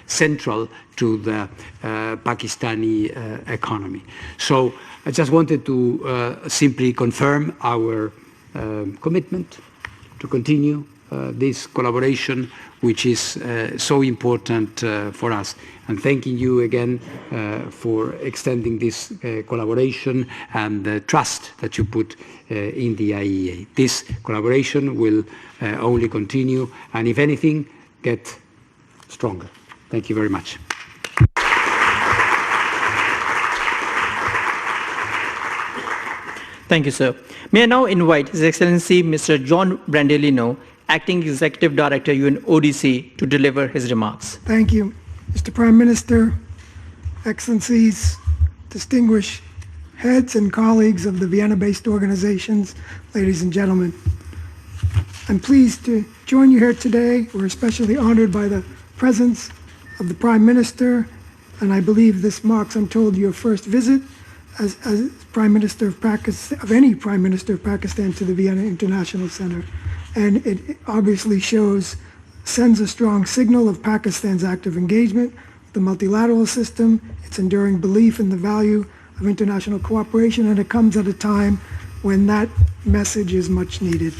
central to the Pakistani economy. So I just wanted to simply confirm our commitment to continue this collaboration, which is so important for us. And thanking you again for extending this collaboration and the trust that you put in the IEA. This collaboration will only continue, and if anything, get stronger. Thank you very much. Thank you, sir. May I now invite His Excellency Mr. John Brandolino, Acting Executive Director, UNODC, to deliver his remarks. Thank you, Mr. Prime Minister, Excellencies, distinguished heads and colleagues of the Vienna-based organizations, ladies and gentlemen. I'm pleased to join you here today. We're especially honored by the presence of the Prime Minister, and I believe this marks, I'm told, your first visit as Prime Minister of Pakistan, of any Prime Minister of Pakistan, to the Vienna International Center. And it obviously sends a strong signal of Pakistan's active engagement with the multilateral system, its enduring belief in the value of international cooperation, and it comes at a time when that message is much needed.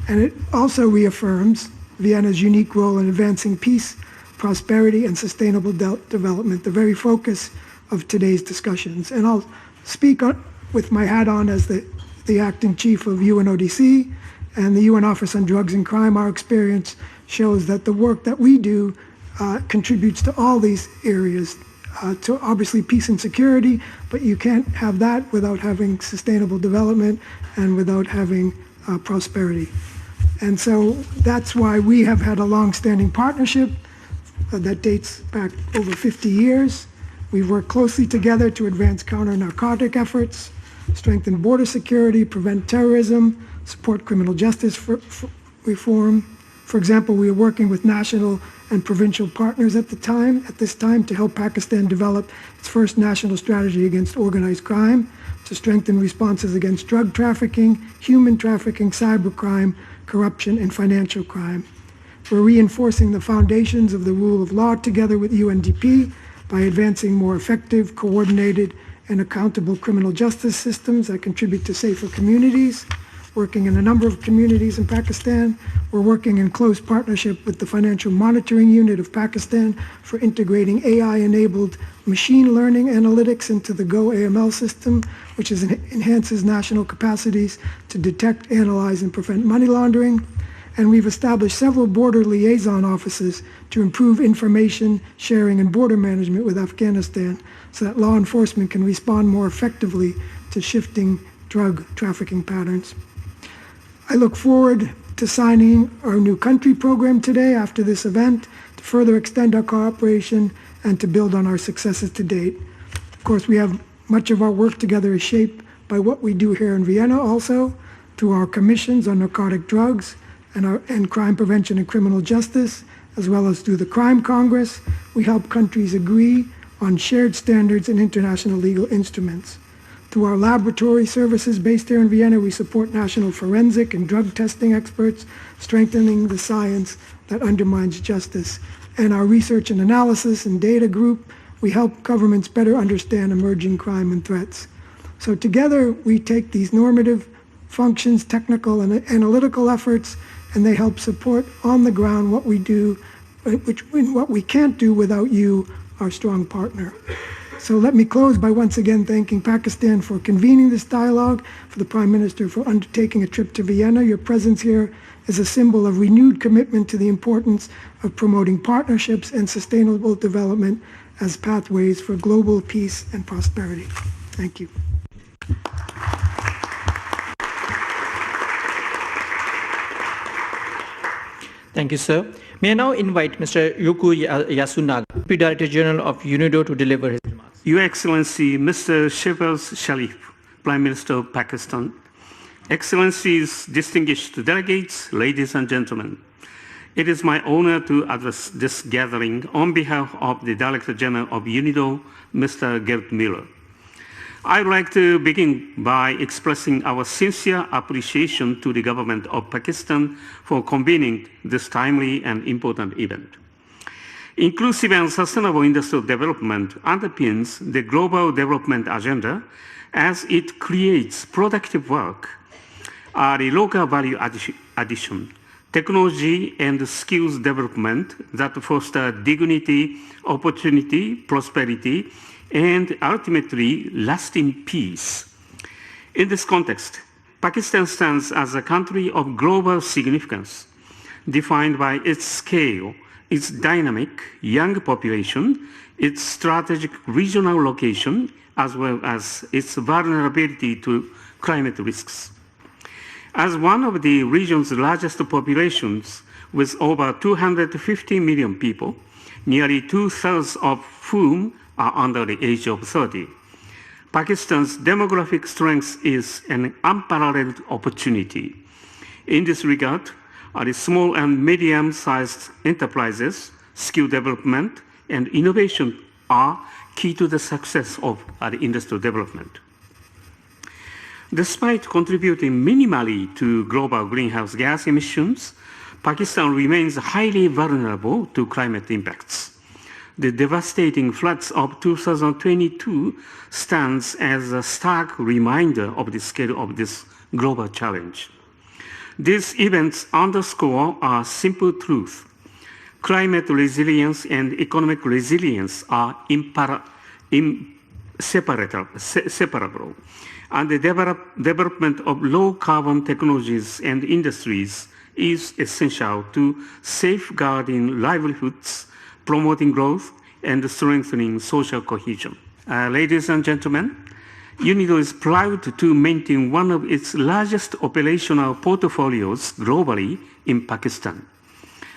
And it also reaffirms Vienna's unique role in advancing peace, prosperity, and sustainable development, the very focus of today's discussions. And I'll speak with my hat on as the acting chief of UNODC and the UN Office on Drugs and Crime. Our experience shows that the work that we do contributes to all these areas, to obviously peace and security, but you can't have that without having sustainable development and without having prosperity. And so that's why we have had a long-standing partnership that dates back over 50 years. We've worked closely together to advance counter-narcotic efforts, strengthen border security, prevent terrorism, support criminal justice reform. For example, we are working with national and provincial partners at this time to help Pakistan develop its first national strategy against organized crime, to strengthen responses against drug trafficking, human trafficking, cybercrime, corruption, and financial crime. We're reinforcing the foundations of the rule of law together with UNDP by advancing more effective, coordinated, and accountable criminal justice systems that contribute to safer communities. Working in a number of communities in Pakistan. We're working in close partnership with the Financial Monitoring Unit of Pakistan for integrating AI-enabled machine learning analytics into the GO-AML system, which enhances national capacities to detect, analyze, and prevent money laundering. And we've established several border liaison offices to improve information sharing and border management with Afghanistan so that law enforcement can respond more effectively to shifting drug trafficking patterns. I look forward to signing our new country program today after this event to further extend our cooperation and to build on our successes to date. Of course, we have much of our work together is shaped by what we do here in Vienna also, through our commissions on narcotic drugs and crime prevention and criminal justice, as well as through the Crime Congress. We help countries agree on shared standards and international legal instruments. Through our laboratory services based here in Vienna, we support national forensic and drug testing experts, strengthening the science that undermines justice. And our research and analysis and data group, we help governments better understand emerging crime and threats. So together, we take these normative functions, technical and analytical efforts, and they help support on the ground what we do, what we can't do without you, our strong partner. So let me close by once again thanking Pakistan for convening this dialogue, for the Prime Minister for undertaking a trip to Vienna. Your presence here is a symbol of renewed commitment to the importance of promoting partnerships and sustainable development as pathways for global peace and prosperity. Thank you. Thank you, sir. May I now invite Mr. Yuku Yasunaga, Deputy Director General of UNIDO, to deliver his remarks. Your Excellency, Mr. Shehbaz Sharif, Prime Minister of Pakistan, Excellencies, distinguished delegates, ladies and gentlemen, it is my honor to address this gathering on behalf of the Director General of UNIDO, Mr. Gerd Miller. I would like to begin by expressing our sincere appreciation to the government of Pakistan for convening this timely and important event. Inclusive and sustainable industrial development underpins the global development agenda as it creates productive work, the local value addition, technology and skills development that foster dignity, opportunity, prosperity, and ultimately lasting peace. In this context, Pakistan stands as a country of global significance, defined by its scale, its dynamic young population, its strategic regional location, as well as its vulnerability to climate risks. As one of the region's largest populations, with over 250 million people, nearly two-thirds of whom are under the age of 30, Pakistan's demographic strength is an unparalleled opportunity. In this regard, the small and medium-sized enterprises, skill development, and innovation are key to the success of the industrial development. Despite contributing minimally to global greenhouse gas emissions, Pakistan remains highly vulnerable to climate impacts. The devastating floods of 2022 stands as a stark reminder of the scale of this global challenge. These events underscore a simple truth. Climate resilience and economic resilience are inseparable, and the development of low-carbon technologies and industries is essential to safeguarding livelihoods, promoting growth, and strengthening social cohesion. Ladies and gentlemen, UNIDO is proud to maintain one of its largest operational portfolios globally in Pakistan,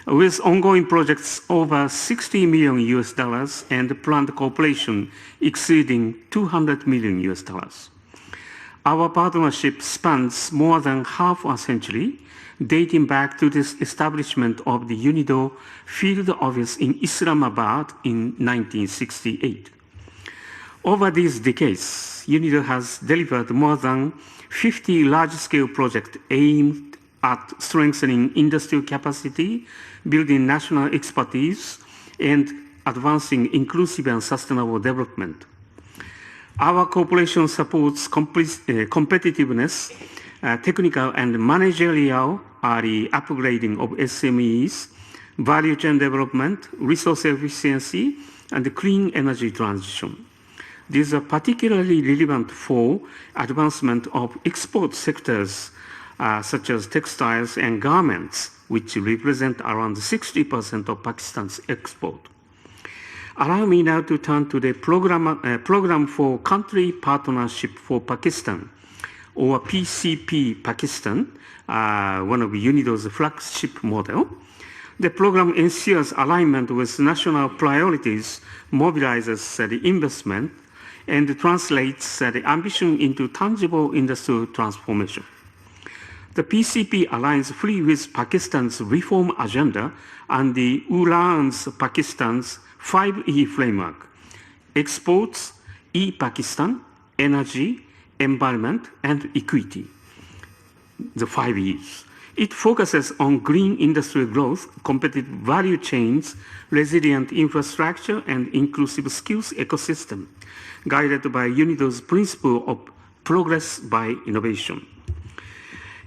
with ongoing projects over $60 million and planned cooperation exceeding $200 million. Our partnership spans more than half a century, dating back to the establishment of the UNIDO field office in Islamabad in 1968. Over these decades, UNIDO has delivered more than 50 large-scale projects aimed at strengthening industrial capacity, building national expertise, and advancing inclusive and sustainable development. Our cooperation supports competitiveness, technical and managerial upgrading of SMEs, value chain development, resource efficiency, and clean energy transition. These are particularly relevant for advancement of export sectors such as textiles and garments, which represent around 60% of Pakistan's export. Allow me now to turn to the Program for Country Partnership for Pakistan, or PCP Pakistan, one of UNIDO's flagship model. The program ensures alignment with national priorities, mobilizes the investment, and translates the ambition into tangible industrial transformation. The PCP aligns fully with Pakistan's reform agenda and the ULAN's Pakistan's 5E framework: exports, e-Pakistan, energy, environment, and equity, the 5 E's. It focuses on green industrial growth, competitive value chains, resilient infrastructure, and inclusive skills ecosystem, guided by UNIDO's principle of progress by innovation.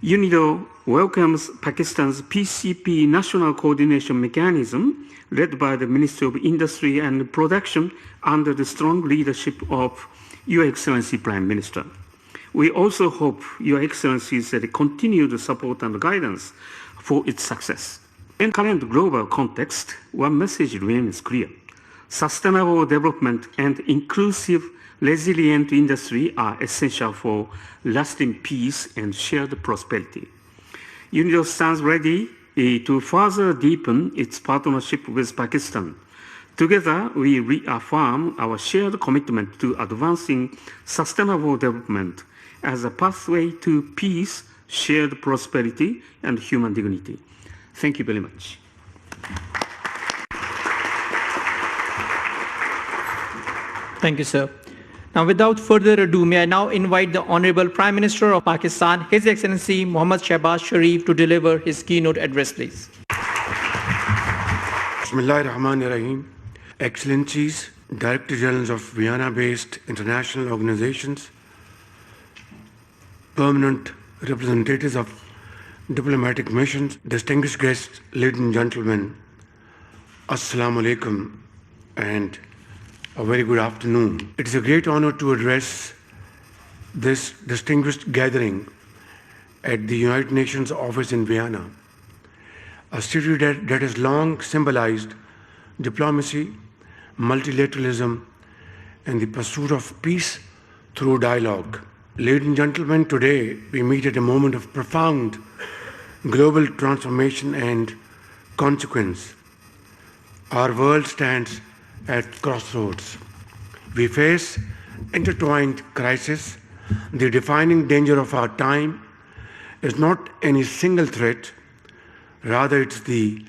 UNIDO welcomes Pakistan's PCP National Coordination Mechanism, led by the Ministry of Industry and Production under the strong leadership of Your Excellency Prime Minister. We also hope Your Excellency's continued support and guidance for its success. In current global context, one message remains clear. Sustainable development and inclusive, resilient industry are essential for lasting peace and shared prosperity. UNIDO stands ready to further deepen its partnership with Pakistan. Together, we reaffirm our shared commitment to advancing sustainable development as a pathway to peace, shared prosperity, and human dignity. Thank you very much. Thank you, sir. Now, without further ado, may I now invite the Honorable Prime Minister of Pakistan, His Excellency Mohammad Shehbaz Sharif, to deliver his keynote address, please. Bismillahirrahmanirrahim. Excellencies, Director Generals of Vienna-based international organizations, permanent representatives of diplomatic missions, distinguished guests, ladies and gentlemen, Assalamu alaikum and a very good afternoon. It is a great honor to address this distinguished gathering at the United Nations office in Vienna, a city that has long symbolized diplomacy, multilateralism, and the pursuit of peace through dialogue. Ladies and gentlemen, today we meet at a moment of profound global transformation and consequence. Our world stands at crossroads. We face intertwined crises. The defining danger of our time is not any single threat, rather it's the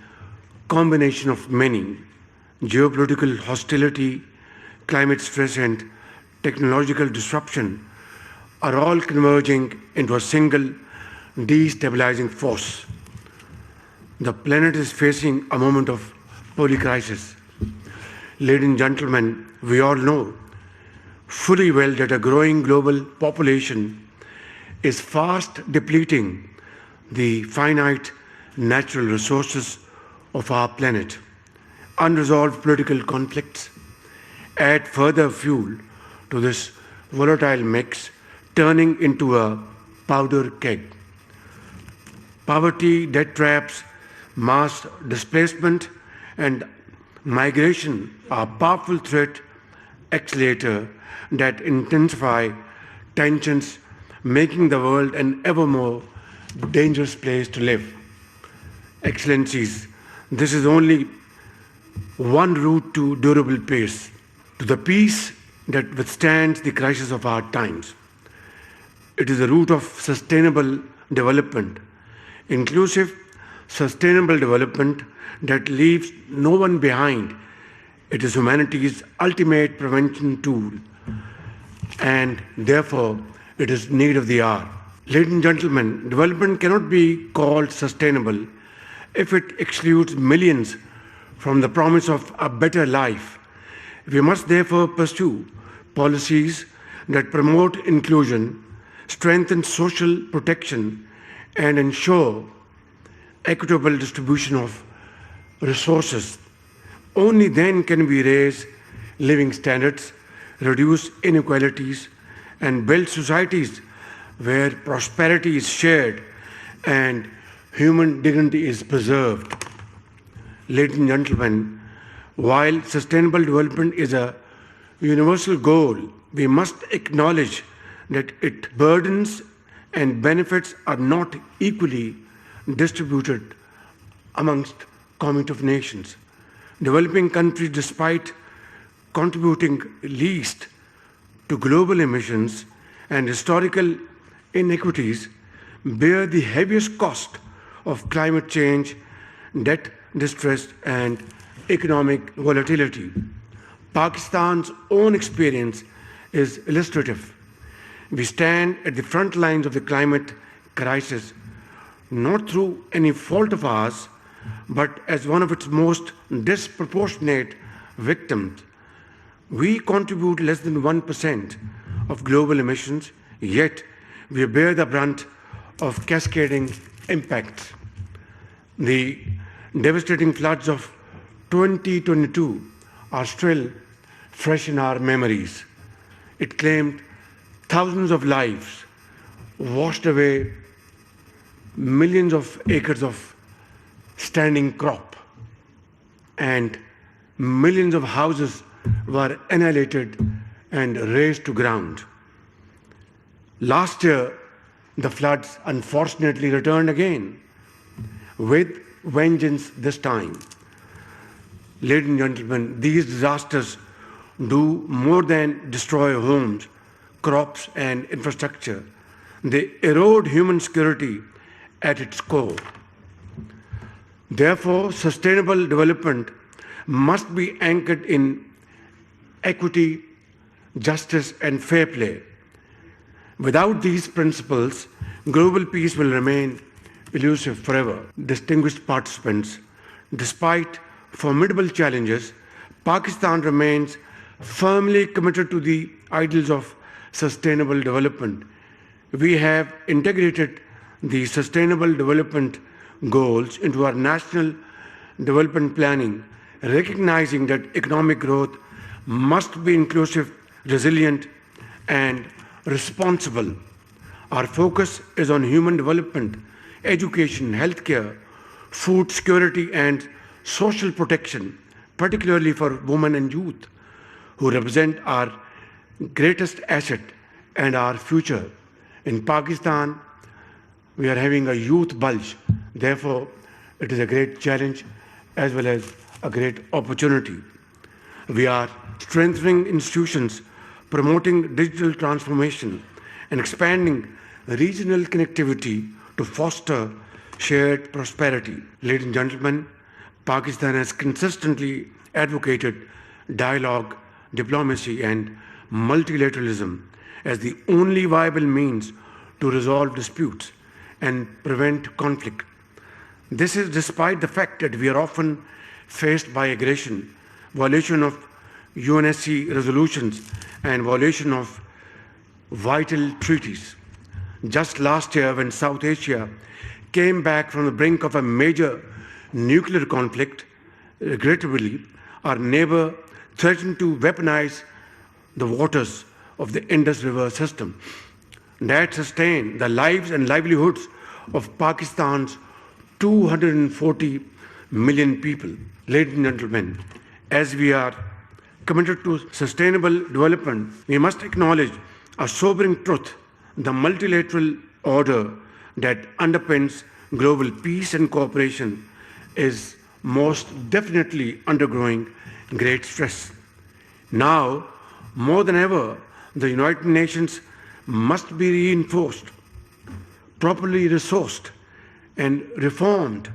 combination of many. Geopolitical hostility, climate stress, and technological disruption are all converging into a single destabilizing force. The planet is facing a moment of polycrisis. Ladies and gentlemen, we all know fully well that a growing global population is fast depleting the finite natural resources of our planet. Unresolved political conflicts add further fuel to this volatile mix, turning into a powder keg. Poverty, debt traps, mass displacement, and migration are powerful threat accelerator that intensify tensions, making the world an ever more dangerous place to live. Excellencies, this is only one route to durable peace, to the peace that withstands the crisis of our times. It is a route of sustainable development, inclusive, sustainable development that leaves no one behind. It is humanity's ultimate prevention tool, and therefore it is need of the hour. Ladies and gentlemen, development cannot be called sustainable if it excludes millions from the promise of a better life. We must therefore pursue policies that promote inclusion, strengthen social protection, and ensure equitable distribution of resources. Only then can we raise living standards, reduce inequalities, and build societies where prosperity is shared and human dignity is preserved. Ladies and gentlemen, while sustainable development is a universal goal, we must acknowledge that its burdens and benefits are not equally distributed amongst community of nations. Developing countries, despite contributing least to global emissions and historical inequities, bear the heaviest cost of climate change, debt distress, and economic volatility. Pakistan's own experience is illustrative. We stand at the front lines of the climate crisis, not through any fault of ours, but as one of its most disproportionate victims. We contribute less than 1% of global emissions, yet we bear the brunt of cascading impacts. The devastating floods of 2022 are still fresh in our memories. It claimed thousands of lives, washed away millions of acres of standing crop, and millions of houses were annihilated and razed to ground. Last year, the floods unfortunately returned again, with vengeance this time. Ladies and gentlemen, these disasters do more than destroy homes, crops, and infrastructure. They erode human security at its core. Therefore, sustainable development must be anchored in equity, justice, and fair play. Without these principles, global peace will remain elusive forever. Distinguished participants, despite formidable challenges, Pakistan remains firmly committed to the ideals of sustainable development. We have integrated the sustainable development goals into our national development planning, recognizing that economic growth must be inclusive, resilient, and responsible. Our focus is on human development, education, healthcare, food security, and social protection, particularly for women and youth, who represent our greatest asset and our future. In Pakistan, we are having a youth bulge. Therefore, it is a great challenge as well as a great opportunity. We are strengthening institutions, promoting digital transformation, and expanding regional connectivity to foster shared prosperity. Ladies and gentlemen, Pakistan has consistently advocated dialogue, diplomacy, and multilateralism as the only viable means to resolve disputes and prevent conflict. This is despite the fact that we are often faced by aggression, violation of UNSC resolutions, and violation of vital treaties. Just last year, when South Asia came back from the brink of a major nuclear conflict, regrettably, our neighbor threatened to weaponize the waters of the Indus River system that sustained the lives and livelihoods of Pakistan's 240 million people. Ladies and gentlemen, as we are committed to sustainable development, we must acknowledge a sobering truth: the multilateral order that underpins global peace and cooperation is most definitely undergoing great stress. Now, more than ever, the United Nations must be reinforced, properly resourced, and reformed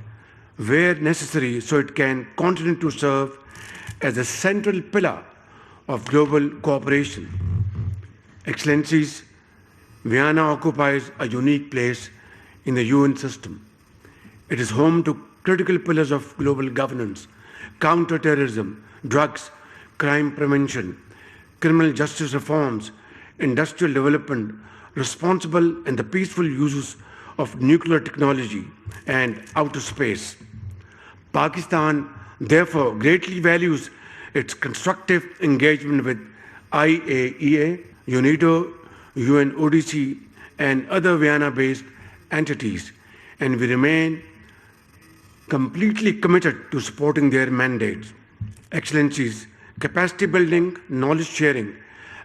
where necessary so it can continue to serve as a central pillar of global cooperation. Excellencies, Vienna occupies a unique place in the UN system. It is home to critical pillars of global governance: counterterrorism, drugs, crime prevention, criminal justice reforms, industrial development, responsible and the peaceful uses of nuclear technology, and outer space. Pakistan, therefore, greatly values its constructive engagement with IAEA, UNIDO, UNODC, and other Vienna-based entities, and we remain completely committed to supporting their mandates. Excellencies, capacity building, knowledge sharing,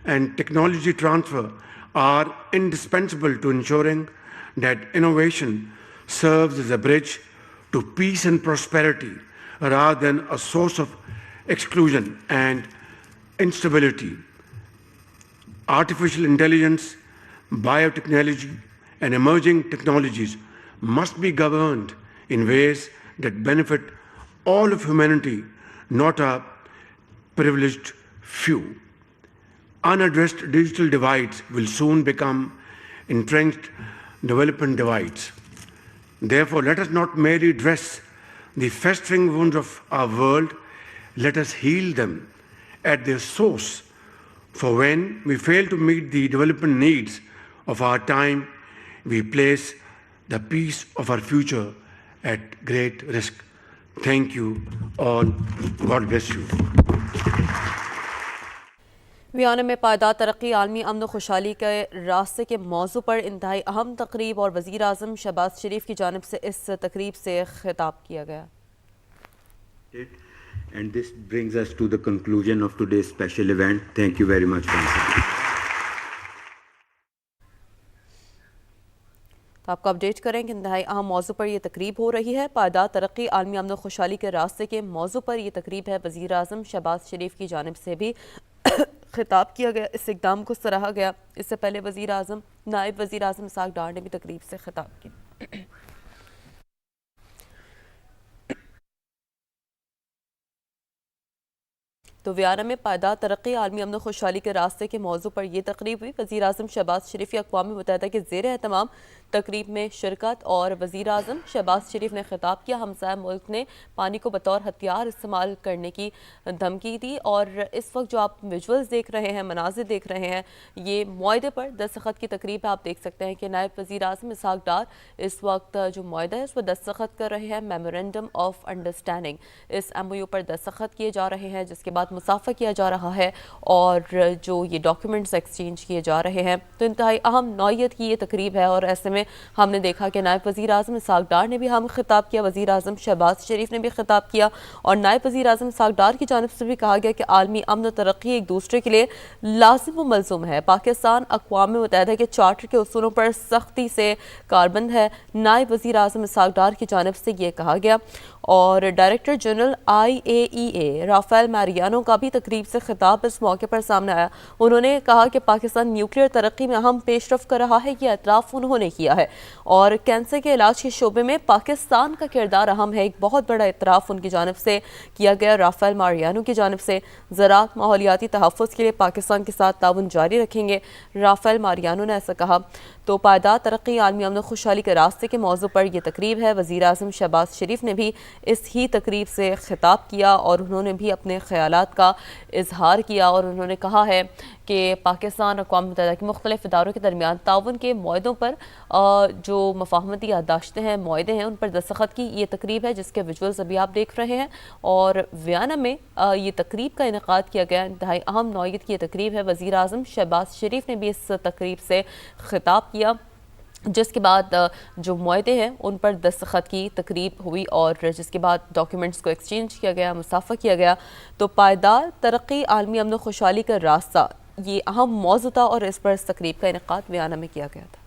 and technology transfer are indispensable to ensuring that innovation serves as a bridge to peace and prosperity rather than a source of exclusion and instability. Artificial intelligence, biotechnology, and emerging technologies must be governed in ways that benefit all of humanity, not a privileged few. Unaddressed digital divides will soon become entrenched development divides. Therefore, let us not merely dress the festering wounds of our world, let us heal them at their source. For when we fail to meet the development needs of our time, we place the peace of our future at great risk. Thank you all. God bless you. Vienna में पायदार तरक्की आलमी अमन व खुशहाली के रास्ते के मौजू पर इंतहाई अहम तकरीब और वज़ीर आज़म शहबाज शरीफ की जानिब से इस तकरीब से खिताब किया गया. And this brings us to the conclusion of today's special event. Thank you very much for listening. तो आपको अपडेट करें कि इंतहाई अहम मौजू पर यह तकरीब हो रही है. पायदार तरक्की आलमी अमन व खुशहाली के रास्ते के मौजू पर यह तकरीब है. वज़ीर आज़म शहबाज शरीफ की जानिब से भी खिताब किया गया, इस इक़दाम को सराहा गया. इससे पहले वज़ीर आज़म नायब वज़ीर आज़म इसाक डार ने भी तकरीब से खिताब किया. तो वियाना में पायदार तरक्की आलमी अमन खुशहाली के रास्ते के मौजू पर यह तकरीब हुई. वज़ीर आज़म शहबाज शरीफ की अक़वाम मुत्तहिदा के ज़ेर एहतमाम تقریب میں شرکت اور وزیر اعظم شہباز شریف نے خطاب کیا. ہمسایہ ملک نے پانی کو بطور ہتھیار استعمال کرنے کی دھمکی دی اور اس وقت جو آپ ویژولز دیکھ رہے ہیں, مناظر دیکھ رہے ہیں, یہ معاہدے پر دستخط کی تقریب ہے. آپ دیکھ سکتے ہیں کہ نائب وزیر اعظم اسحاق ڈار اس وقت جو معاہدہ ہے اس پر دستخط کر رہے ہیں. میمورینڈم آف انڈرسٹینڈنگ, اس ایم او یو پر دستخط کیے جا رہے ہیں, جس کے بعد مصافحہ کیا جا رہا ہے اور جو یہ ڈاکیومنٹس ایکسچینج کیے جا رہے ہیں. تو انتہائی اہم نوعیت کی یہ تقریب ہے اور ایسے میں ہم نے دیکھا کہ نائب وزیر اعظم اسحاق ڈار نے بھی ہم خطاب کیا, وزیر اعظم شہباز شریف نے بھی خطاب کیا اور نائب وزیر اعظم اسحاق ڈار کی جانب سے بھی کہا گیا کہ عالمی امن و ترقی ایک دوسرے کے لیے لازم و ملزوم ہے. پاکستان اقوام متحدہ کے چارٹر کے اصولوں پر سختی سے کاربند ہے. نائب وزیر اعظم اسحاق ڈار کی جانب سے یہ کہا گیا. اور ڈائریکٹر جنرل IAEA رافیل میریانو کا بھی تقریب سے خطاب اس موقع پر سامنے آیا. انہوں نے کہا کہ پاکستان نیوکلیئر ترقی میں اہم پیش رفت کر رہا ہے. یہ اعتراف انہوں نے کیا ہے اور کینسر کے علاج کے شعبے میں پاکستان کا کردار اہم ہے. ایک بہت بڑا اعتراف ان کی جانب سے کیا گیا. رافیل میریانو کی جانب سے زراعت ماحولیاتی تحفظ کے لیے پاکستان کے ساتھ تعاون جاری رکھیں گے. رافیل میریانو نے ایسا کہا. تو پائیدار ترقی عالمی امن و خوشحالی کے راستے کے موضوع پر یہ تقریب ہے. وزیر اعظم شہباز شریف نے بھی اس ہی تقریب سے خطاب کیا اور انہوں نے بھی اپنے خیالات کا اظہار کیا اور انہوں نے کہا ہے کہ پاکستان اقوام متحدہ کے مختلف اداروں کے درمیان تعاون کے معاہدوں پر جو مفاہمتی یادداشتیں ہیں, معاہدے ہیں, ان پر دستخط کی یہ تقریب ہے جس کے ویژولز ابھی آپ دیکھ رہے ہیں. اور ویانا میں یہ تقریب کا انعقاد کیا گیا. انتہائی اہم نوعیت کی یہ تقریب ہے. وزیر اعظم شہباز شریف نے بھی اس تقریب سے خطاب کیا جس کے بعد جو معاہدے ہیں ان پر دستخط کی تقریب ہوئی اور جس کے بعد ڈاکیومنٹس کو ایکسچینج کیا گیا, مصافحہ کیا گیا. تو پائیدار ترقی عالمی امن و خوشحالی کا راستہ یہ اہم موضوع تھا اور اس پر اس تقریب کا انعقاد ویانا میں کیا گیا تھا.